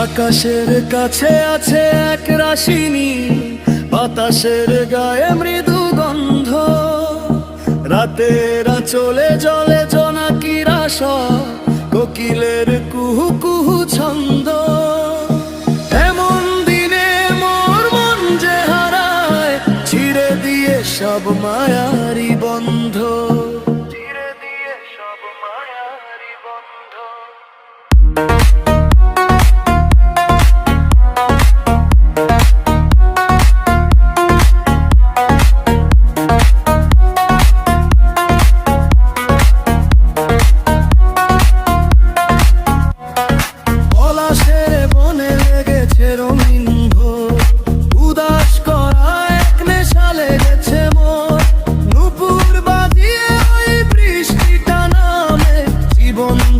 আকাশের কাছে আছে এক রাশিনী, বাতাসের গায়ে মৃদু গন্ধ, রাতেরা চলে জলে জোনাকিরা সব, কোকিলের কুহু কুহু ছন্দ। এমন দিনে মোর মন যে হারায়, ছিঁড়ে দিয়ে সব মায়ারি বন্ধ, ছিঁড়ে দিয়ে সব মায়ারি বন্ধ।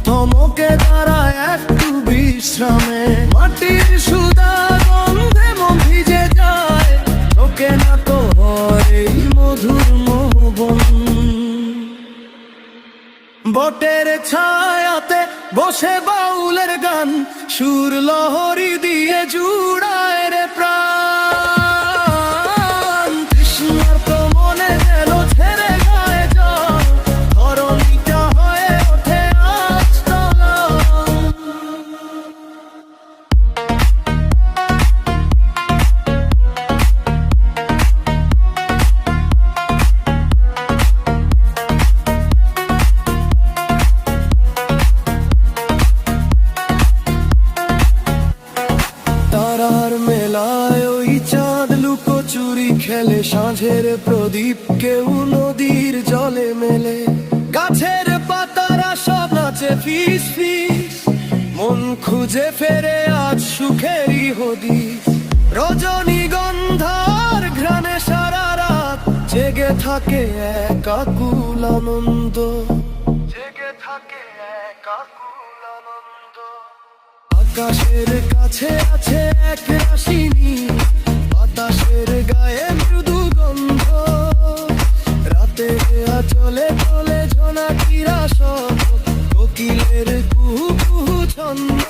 থমকে দাঁড়ায় একটু বিশ্রামে, মাটির সুদা গন্ধে মন ভিজে যায়, তোকে না তো এই মধুর মোহবন। বটের ছায়াতে বসে বাউলের গান, সুর লহরী দিয়ে জুড়ায় রে প্রাণ। কৃষ্ণার তো মনে গেল ছেড়ে গায়ে জল, ধরণীটা হয়ে ওঠে আজ তলা। তারার মেলায় ওই চাঁদ লুকোচুরি খেলে, সাঁঝের প্রদীপ কেউ নদীর জলে মেলে, গাছের পাতারা সব নাচে ফিস ফিস, মন খুঁজে ফেরে আজ সুখেরই হদিস। রজনীগন্ধার ঘ্রাণে সারা রাত জেগে থাকে এক আকুল আনন্দ, জেগে থাকে এক আকুল আনন্দ। আকাশের কাছে আছে এক রাশিনী, বাতাসের গায়ে মৃদু গন্ধ, রাতে চলে চলে জোনাকিরা সব, কোকিলের কুহু কুহু ছন্দ।